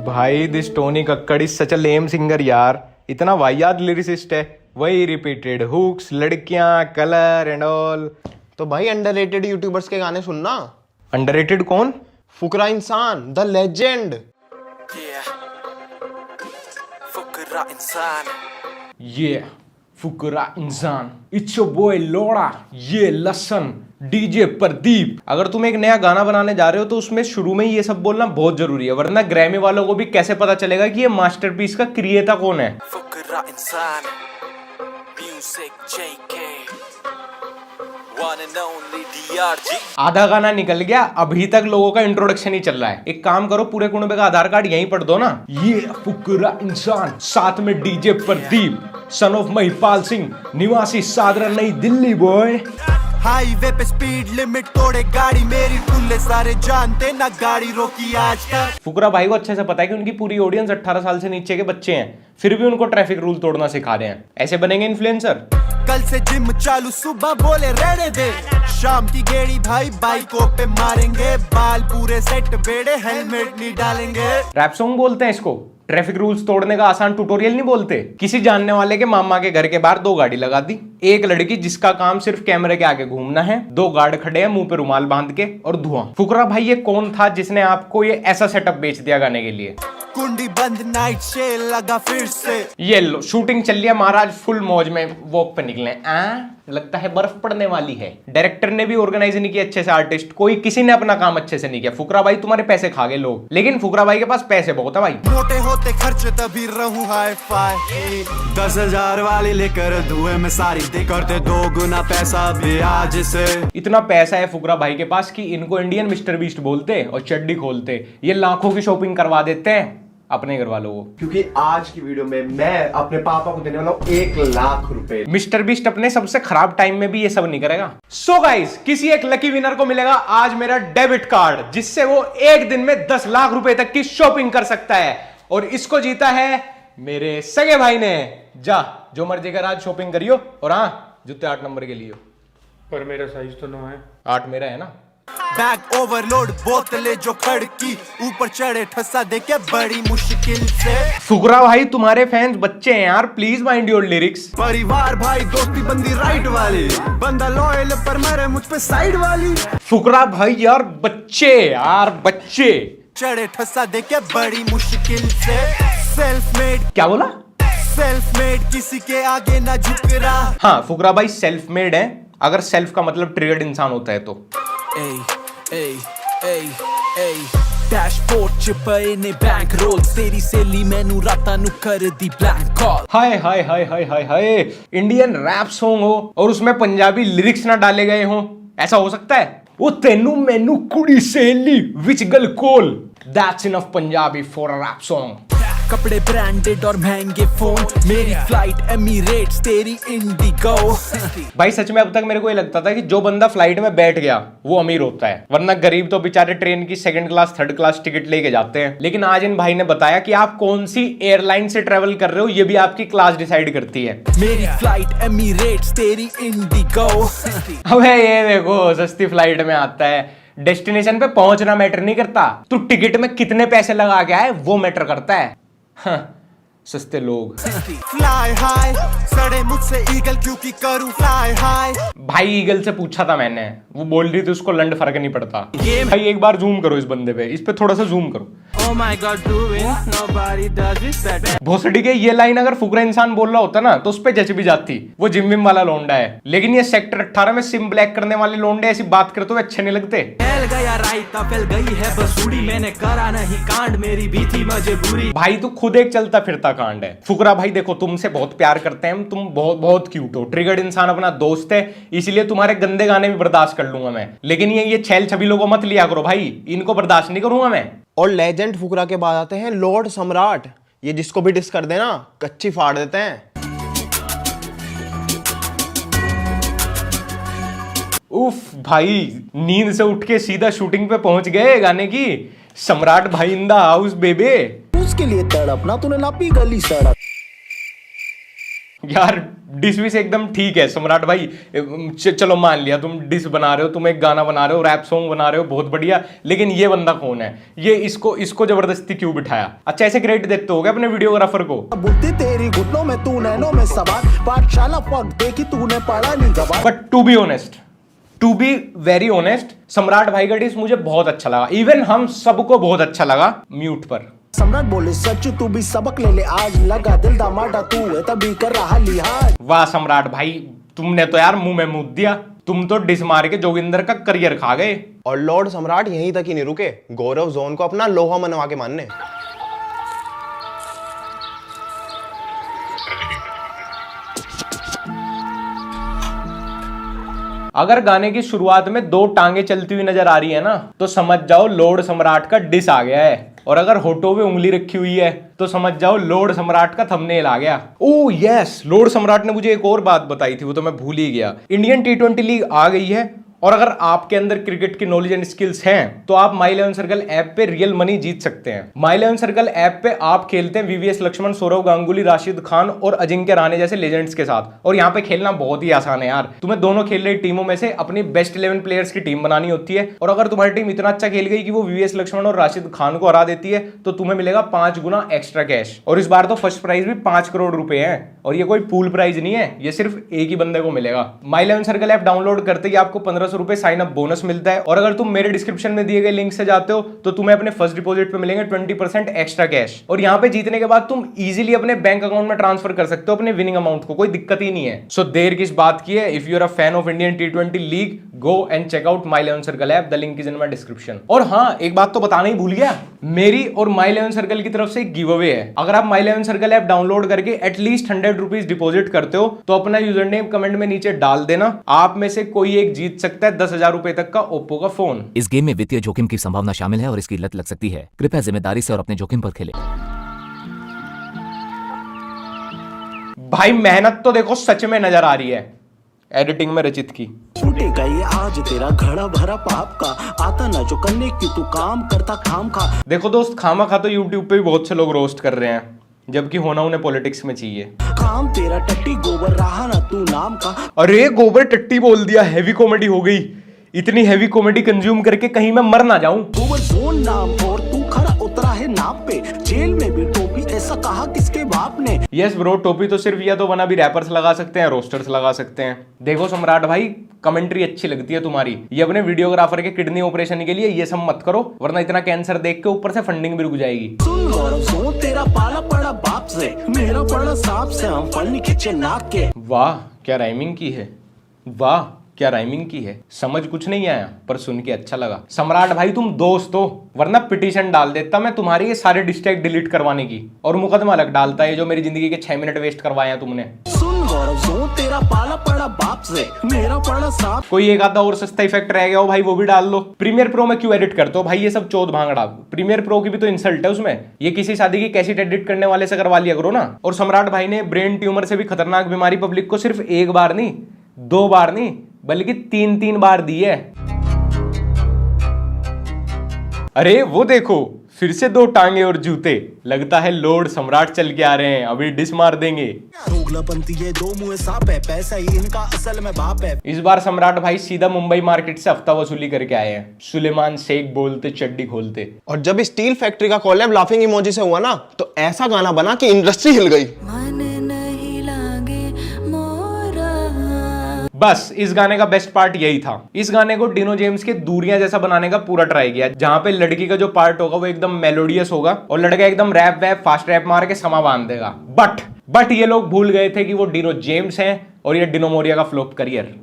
भाई this Tony Kakkar is such a lame singer यार। इतना वाहियात लिरिसिस्ट है। वही रिपीटेड हुक्स, लड़कियां, कलर एंड ऑल। तो भाई अंडररेटेड यूट्यूबर्स के गाने सुनना। अंडररेटेड कौन? फुकरा इंसान, द लेजेंड। फुकरा इंसान। ये फुकरा इंसान, इट्स योर बॉय लोड़ा, ये लसन, डीजे प्रदीप। अगर तुम एक नया गाना बनाने जा रहे हो तो उसमें शुरू में ही ये सब बोलना बहुत जरूरी है, वरना ग्रैमी वालों को भी कैसे पता चलेगा कि ये मास्टरपीस का क्रिएटर कौन है। फुकरा इंसान, music JK, one and only DRG. आधा गाना निकल गया, अभी तक लोगों का इंट्रोडक्शन ही चल रहा है। एक काम करो, पूरे कुनबे का आधार कार्ड यहीं पढ़ दो ना। ये फुकरा इंसान, साथ में DJ Pradeep, son of Mahipal Singh, निवासी सादरा नई दिल्ली बॉय। हाईवे पे स्पीड लिमिट तोड़े गाड़ी मेरी, पुल्ले सारे जानते ना गाड़ी रोकी आज तक। फुकरा भाई को अच्छे से पता है कि उनकी पूरी ऑडियंस 18 साल से नीचे के बच्चे हैं, फिर भी उनको ट्रैफिक रूल तोड़ना सिखा रहे हैं। ऐसे बनेंगे इन्फ्लुएंसर। कल से जिम चालू, सुबह बोले रहने दे, शाम की गेड़ी भाई बाइकों पे मारेंगे, बाल पूरे सेट बेड़े, हेलमेट नहीं डालेंगे। रैप सॉन्ग बोलते हैं इसको, ट्रैफिक रूल्स तोड़ने का आसान ट्यूटोरियल नहीं बोलते। किसी जानने वाले के मामा के घर के बाहर 2 गाड़ी लगा दी, एक लड़की जिसका काम सिर्फ कैमरे के आगे घूमना है, 2 गार्ड खड़े हैं मुंह पे रुमाल बांध के, और धुआं। फुकरा भाई ये कौन था जिसने आपको ये ऐसा सेटअप बेच दिया गाने के लिए? कुंडी बंद, नाइट शेल लगा फिर से। ये लो शूटिंग चल रही है, महाराज फुल मौज में वॉक पे निकले। लगता है बर्फ पड़ने वाली है। डायरेक्टर ने भी ऑर्गेनाइज नहीं किया अच्छे से, आर्टिस्ट कोई किसी ने अपना काम अच्छे से नहीं किया। फुकरा भाई तुम्हारे पैसे खा गए लोग, लेकिन फुकरा भाई के पास पैसे बहुत है भाई। मोटे होते खर्चे तभी रहूं हाई फाई, 10,000 वाली लेकर धुएं में सारी दे करते 2 गुना पैसा ब्याज से। इतना पैसा है फुकरा भाई के पास कि इनको इंडियन मिस्टर बीस्ट बोलते और चड्डी खोलते। ये लाखों की शॉपिंग करवा देते हैं अपने घर वालों को। क्योंकि आज की वीडियो में मैं अपने पापा को देने वाला हूं 1 लाख रुपए। मिस्टर बीस्ट अपने सबसे खराब टाइम में भी ये सब नहीं करेगा। सो गाइस, किसी एक लकी विनर को मिलेगा आज मेरा डेबिट कार्ड, जिससे वो एक दिन में 10 लाख रुपए तक की शॉपिंग कर सकता है। और इसको जीता है मेरे सगे भाई ने। जा जो मर्जी कर आज शॉपिंग करियो, और हाँ जूते 8 नंबर के लिए। पर मेरा साइज तो 9 है। 8 मेरा है ना। बैग ओवरलोड, बोतलें जो खड़की, ऊपर चढ़े ठसा देके बड़ी मुश्किल से। फुकरा भाई तुम्हारे फैंस बच्चे हैं यार, प्लीज माइंड योर लिरिक्स। परिवार भाई दोस्ती बंदी राइट वाली, बंदा लॉयल पर मरे मुझ पे साइड वाली। फुकरा भाई यार बच्चे, यार बच्चे चढ़े ठसा देके बड़ी मुश्किल से। सेल्फ मेड, क्या बोला? सेल्फ मेड, किसी के आगे ना झुक रहा। हाँ फुकरा भाई सेल्फ मेड है, अगर सेल्फ का मतलब ट्रिगर्ड इंसान होता है तो। डैशबोर्ड च पए ने बैंक रोल, तेरी सहेली मैनू रातां नू कर दी ब्लैंक कॉल। हाय हाय हाय हाय हाय हाय, इंडियन रैप सॉन्ग हो और उसमें पंजाबी लिरिक्स ना डाले गए हों, ऐसा हो सकता है? वो तेनू मैनू कुड़ी सहेली विच गल कोल, that's enough Punjabi for a rap song. कपड़े ब्रांडेड और महंगे फोन, मेरी फ्लाइट एमिरेट्स तेरी इंडिगो। भाई सच में अब तक मेरे को ये लगता था कि जो बंदा फ्लाइट में बैठ गया वो अमीर होता है, वरना गरीब तो बेचारे ट्रेन की 2nd class 3rd class ticket लेके जाते हैं। लेकिन आज इन भाई ने बताया कि आप कौन सी एयरलाइन से ट्रेवल कर रहे हो ये भी आपकी क्लास डिसाइड करती है। मेरी फ्लाइट एमिरेट्स तेरी इंडिगो। अबे ये देखो सस्ती फ्लाइट में आता है, डेस्टिनेशन पे पहुंचना मैटर नहीं करता, तू टिकट में कितने पैसे लगा के आए वो मैटर करता है। हाँ, सस्ते लोग। फ्लाई हाई, सड़े मुझसे ईगल क्योंकि करूं फ्लाई हाई। भाई ईगल से पूछा था मैंने, वो बोल रही थी उसको लंड फर्क नहीं पड़ता। भाई एक बार जूम करो इस बंदे पे, इस पे थोड़ा सा जूम करो। Oh my God, do it, nobody does it better. भोसड़ी के ये लाइन अगर फुकरा इंसान बोल रहा होता ना तो उस पे जच भी जाती, वो जिम विम वाला लोंडा है। लेकिन ये सेक्टर 18 में सिम ब्लैक करने वाले लोंडे ऐसी बात करते हुए अच्छे नहीं लगते। फैल गया रायता, फैल गई है बसूड़ी, मैंने करा नहीं कांड, मेरी भी थी मजबूरी। भाई तू खुद एक चलता फिरता कांड है। फुकरा भाई देखो तुमसे बहुत प्यार करते हैं हम, तुम बहुत बहुत क्यूट हो, ट्रिगर्ड इंसान अपना दोस्त है, इसलिए तुम्हारे गंदे गाने भी बर्दाश्त कर लूंगा मैं। लेकिन ये छैल छबीलों को मत लिया करो भाई, इनको बर्दाश्त नहीं करूंगा मैं। और लेजेंड फुकरा के बाद आते हैं लॉर्ड सम्राट, ये जिसको भी डिस कर देना कच्ची फाड़ देते हैं। उफ भाई, नींद से उठ के सीधा शूटिंग पे पहुंच गए गाने की। सम्राट भाई इन द हाउस बेबे। उसके लिए तड़पना तूने नापी गली सड़क। यार डिस भी से एकदम ठीक है सम्राट भाई। चलो मान लिया तुम डिस बना रहे हो, तुम एक गाना बना रहे हो, रैप सॉन्ग बना रहे हो, बहुत बढ़िया। लेकिन ये बंदा कौन है? ये इसको जबरदस्ती क्यों बिठाया? अच्छा ऐसे क्रेडिट देते हो क्या अपने वीडियोग्राफर को? बुद्धि तेरी घुटनों में, तू नैनों में सवार, पाठशाला फक देखी तूने, पढ़ा नहीं गवार। But to be very honest, Samrat भाई का डिस मुझे बहुत अच्छा लगा। इवन हम सबको बहुत अच्छा लगा म्यूट पर। सम्राट बोले सच, तू भी सबक ले ले आज, लगा दिल दामाडा तू है तभी कर रहा लिहाज। वाह सम्राट भाई, तुमने तो यार मुंह में मुंह दिया। तुम तो डिस मार के जोगिंदर का करियर खा गए। और लॉर्ड सम्राट यहीं तक ही नहीं रुके, गौरव जोन को अपना लोहा मनवा के मानने। अगर गाने की शुरुआत में 2 टांगे चलती हुई नजर आ रही है ना, तो समझ जाओ लॉर्ड सम्राट का डिस आ गया है। और अगर होठों पे उंगली रखी हुई है तो समझ जाओ लॉर्ड सम्राट का थंबनेल आ गया। ओह यस, लॉर्ड सम्राट ने मुझे एक और बात बताई थी, वो तो मैं भूल ही गया। इंडियन T20 लीग आ गई है और अगर आपके अंदर क्रिकेट की नॉलेज एंड स्किल्स हैं तो आप माई 11 सर्कल ऐप पे रियल मनी जीत सकते हैं। माई 11 सर्कल ऐप पे आप खेलते हैं वीवीएस लक्ष्मण, सौरव गांगुली, राशिद खान और अजिंक्य रहाणे जैसे लेजेंड्स के साथ। और यहाँ पे खेलना बहुत ही आसान है यार। तुम्हें दोनों खेल रही टीमों में से अपनी बेस्ट 11 प्लेयर्स की टीम बनानी होती है और अगर तुम्हारी टीम इतना अच्छा खेल गई कि वो वीवीएस लक्ष्मण और राशिद खान को हरा देती है तो तुम्हें मिलेगा 5 गुना एक्स्ट्रा कैश। और इस बार तो फर्स्ट प्राइज भी 5 करोड़ रुपए है और ये कोई पूल प्राइज नहीं है, ये सिर्फ एक ही बंदे को मिलेगा। माई 11 सर्कल ऐप डाउनलोड करते ही आपको 1500 रुपए साइन अप बोनस मिलता है और अगर तुम मेरे डिस्क्रिप्शन में दिए गए लिंक से जाते हो तो तुम्हें अपने फर्स्ट डिपॉजिट पे मिलेंगे 20% एक्स्ट्रा कैश। और यहाँ पे जीतने के बाद तुम इजीली अपने बैंक अकाउंट में ट्रांसफर कर सकते हो अपने विनिंग अमाउंट को, कोई दिक्कत ही नहीं है। सो देर किस बात की है, if you are a fan of Indian T20 league go and check out my 11 circle app, the link is in my description. और हाँ, एक बात तो बताना ही भूल गया, मेरी और माई 11 सर्कल की तरफ से एक गिव अवे है। अगर आप माई 11 सर्कल ऐप डाउनलोड करके एटलीस्ट 100 रुपीज डिपॉजिट करते हो तो अपना यूजर नेम कमेंट में नीचे डाल देना, आप में से कोई एक जीत सकता है 10,000 रुपए तक का ओप्पो का फोन। इस गेम में वित्तीय जोखिम की संभावना शामिल है और इसकी लत लग सकती है। कृपया जिम्मेदारी से और अपने जोखिम पर खेलें। भाई मेहनत तो देखो सच में नजर आ रही है एडिटिंग में रचित की। छूटेगा ये आज तेरा घड़ा भरा पाप का, आता ना जो करने की तू काम करता खाम खा। देखो दोस्त, खामा खा तो यूट्यूब पे भी बहुत से लोग रोस्ट कर रहे हैं, जबकि होना उन्हें पॉलिटिक्स में चाहिए। काम तेरा टट्टी गोबर रहा ना तू नाम का। अरे गोबर टट्टी बोल दिया, हैवी कॉमेडी हो गई। इतनी हैवी कॉमेडी कंज्यूम करके कहीं मैं मर ना जाऊं। गोबर जोन नाम और तू खड़ा उतरा है नाम पे, जेल में भी टोपी ऐसा कहा किसके बाप ने। यस ब्रो, टोपी तो सिर्फ या तो बना भी रैपर्स लगा सकते हैं, रोस्टर्स लगा सकते हैं। देखो सम्राट भाई, कमेंट्री अच्छी लगती है तुम्हारी, ये अपने वीडियोग्राफर के किडनी ऑपरेशन के लिए ये सब मत करो, वरना इतना कैंसर देख के ऊपर से फंडिंग भी रुक जाएगी। सुन गौरव जोन, तेरा पाला पड़ा बाप से, मेरा पड़ा सांप से, हम फल नहीं खींचे नाक के। वाह क्या राइमिंग की है, वाह क्या राइमिंग की है। समझ कुछ नहीं आया पर सुन के अच्छा लगा। सम्राट भाई तुम दोस्त हो, वरना पिटीशन डाल देता मैं तुम्हारे ये सारे डिस्ट्रैक्ट डिलीट करवाने की, और मुकदमा अलग डालता है जो मेरी जिंदगी के 6 मिनट वेस्ट करवाए हैं तुमने। सुन गौरव जोन, तेरा पाला पड़ा बाप से, मेरा पड़ा सांप। कोई एक आधा और सस्ता इफेक्ट रह गया हो भाई, वो भी डाल लो। प्रीमियर प्रो में क्यों एडिट करते हो भाई ये सब चौथ भांगड़ा? प्रीमियर प्रो की भी तो इंसल्ट है उसमें, ये किसी शादी की कैसेट एडिट करने वाले से करवा लिया करो ना। और सम्राट भाई ने ब्रेन ट्यूमर से भी खतरनाक बीमारी पब्लिक को सिर्फ 1 बार नहीं, 2 बार नहीं, बल्कि 3 बार दी है। अरे वो देखो, फिर से 2 टांगे और जूते, लगता है लॉर्ड सम्राट चल के आ रहे हैं, अभी डिस मार देंगे। दोगलापंती ये 2 मुंह सांप है, पैसा ही इनका असल में बाप है। इस बार सम्राट भाई सीधा मुंबई मार्केट से हफ्ता वसूली करके आए हैं, सुलेमान शेख बोलते चड्डी खोलते। और जब स्टील फैक्ट्री का कॉलैब लाफिंग इमोजी से हुआ ना, तो ऐसा गाना बना कि इंडस्ट्री हिल गई। बस इस गाने का बेस्ट पार्ट यही था। इस गाने को डिनो जेम्स के दूरियां जैसा बनाने का पूरा ट्राई किया, जहां पे लड़की का जो पार्ट होगा वो एकदम मेलोडियस होगा और लड़का एकदम रैप वैप फास्ट रैप मार के समा बांध देगा। बट ये लोग भूल गए थे कि वो डिनो जेम्स हैं और ये डिनो मोरिया का फ्लॉप करियर।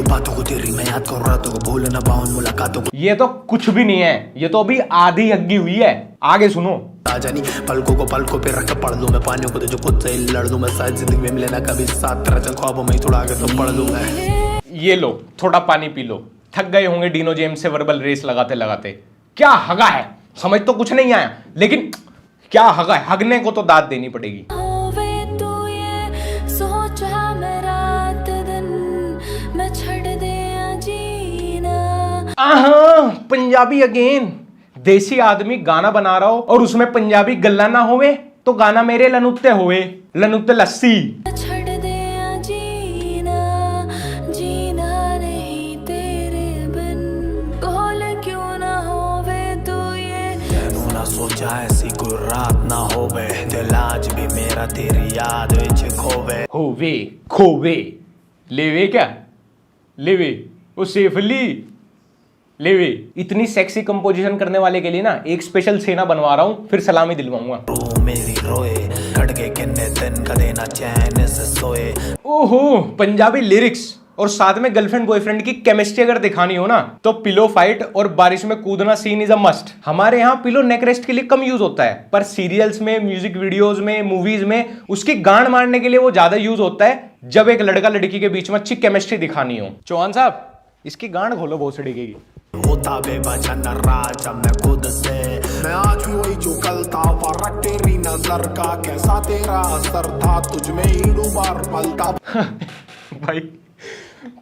बातों को तेरी मैं याद कर रातों को, भूल ना पाऊं मुलाकातों को। ये तो कुछ भी नहीं है, ये तो अभी आधी हग्गी हुई है, आगे सुनो। जानी पलकों को पलकों पे रख पढ़ लूं मैं, पानियों को तो जो खुद से लड़ लूं मैं, शायद जिंदगी में मिले ना कभी साथ, तेरा चल ख्वाबों में थोड़ा आगे तो पढ़ लूं मैं। ये लो थोड़ा पानी पी लो, थक गए होंगे डिनो जेम्स से वर्बल रेस लगाते लगाते। क्या हगा है, समझ तो कुछ नहीं आया, लेकिन क्या हगा है, हगने को तो दाद देनी पड़ेगी। पंजाबी अगेन, देसी आदमी गाना बना रहा हो और उसमें पंजाबी गल्ला ना होवे तो गाना मेरे लनुत्ते होवे, लनुत्ते लस्सी। छड़ दे जीना, जीना नहीं तेरे बिन, बोल क्यों ना होवे तू ये। तैनू ना सोचा ऐसी कोई रात ना होवे, दिल आज भी मेरा तेरी याद विच खोवे। होवे खोवे लेवे क्या लेवे वो सेफली लेवे। इतनी सेक्सी कंपोजिशन करने वाले के लिए ना एक स्पेशल सेना बनवा रहा हूं, फिर सलामी दिलवाऊंगा। रू मेरी रोए खड़के किन्ने दिन का देना चैन से सोए। ओहो पंजाबी लिरिक्स और साथ में गर्लफ्रेंड बॉयफ्रेंड की केमिस्ट्री अगर दिखानी हो ना तो पिलो फाइट और बारिश में कूदना सीन इज अ मस्ट। हमारे यहाँ पिलो नेक रेस्ट के लिए कम यूज होता है, पर सीरियल्स में, म्यूजिक वीडियोस में, मूवीज में उसकी गांड मारने के लिए वो ज्यादा यूज होता है जब एक लड़का लड़की के बीच में अच्छी केमिस्ट्री दिखानी हो। चौहान साहब इसकी गांड खोलो भोसड़ी की। होता बेवजह नाराज मैं खुद से, मैं आज भी वही जो कल था, फर्क तेरी नजर का कैसा तेरा असर था, तुझ में ही डूबा पलता। भाई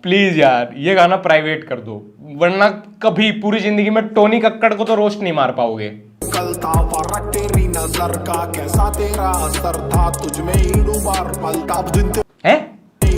प्लीज यार ये गाना प्राइवेट कर दो, वरना कभी पूरी जिंदगी में टोनी कक्कड़ को तो रोस्ट नहीं मार पाओगे। कल था फर्क तेरी नजर का कैसा तेरा असर था, तुझ में ही डूबा पलता दिन हैं?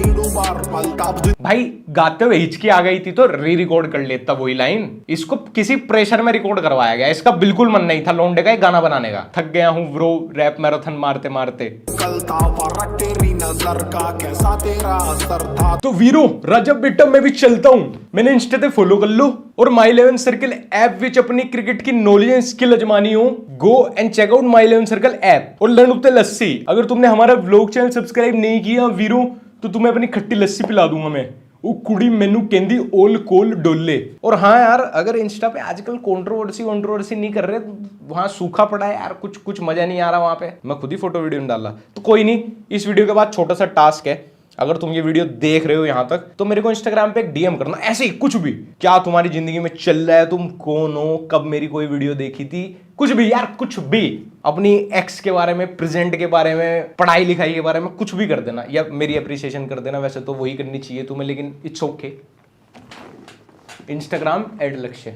डूबा पलता दिन। भाई गाते हुए हिचकी आ गई थी तो री रिकॉर्ड कर लेता वही लाइन। इसको किसी प्रेशर में रिकॉर्ड करवाया गया, इसका बिल्कुल मन नहीं था लौंडे का गाना बनाने का। थक गया हूं ब्रो रैप मैराथन मारते मारते। कल था फर्क तेरी नजर का कैसा तेरा असर था। तो वीरो रजब बेटा मैं भी चलता हूं, मैंने इंस्टा पे फॉलो कर लो और माई 11 सर्कल ऐप विच अपनी क्रिकेट की नॉलेज एंड स्किल अजमानी हो, go and check out my 11 circle app और लर्न उत्ते लस्सी। अगर तुमने हमारा व्लॉग चैनल सब्सक्राइब नहीं किया वीरो तो तुम्हें अपनी खट्टी लस्सी पिला दूंगा मैं। वो कुड़ी मेनू केंदी ओल कोल डोले। और हाँ यार अगर इंस्टा पे आजकल कंट्रोवर्सी नहीं कर रहे, वहां सूखा पड़ा है यार, कुछ मजा नहीं आ रहा वहां पे। मैं खुद ही फोटो वीडियो नहीं डाला तो कोई नहीं, इस वीडियो के बाद छोटा सा टास्क है, अगर तुम ये वीडियो देख रहे हो यहां तक तो मेरे को इंस्टाग्राम पे एक डीएम करना, ऐसे ही कुछ भी, क्या तुम्हारी जिंदगी में चल रहा है, तुम कौन हो, कब मेरी कोई वीडियो देखी थी, कुछ भी यार, कुछ भी अपनी एक्स के बारे में, प्रेजेंट के बारे में, पढ़ाई लिखाई के बारे में कुछ भी कर देना या मेरी अप्रिसिएशन कर देना। वैसे तो वही करनी चाहिए तुम्हें, लेकिन इट्स ओके। इंस्टाग्राम @ लक्ष्य।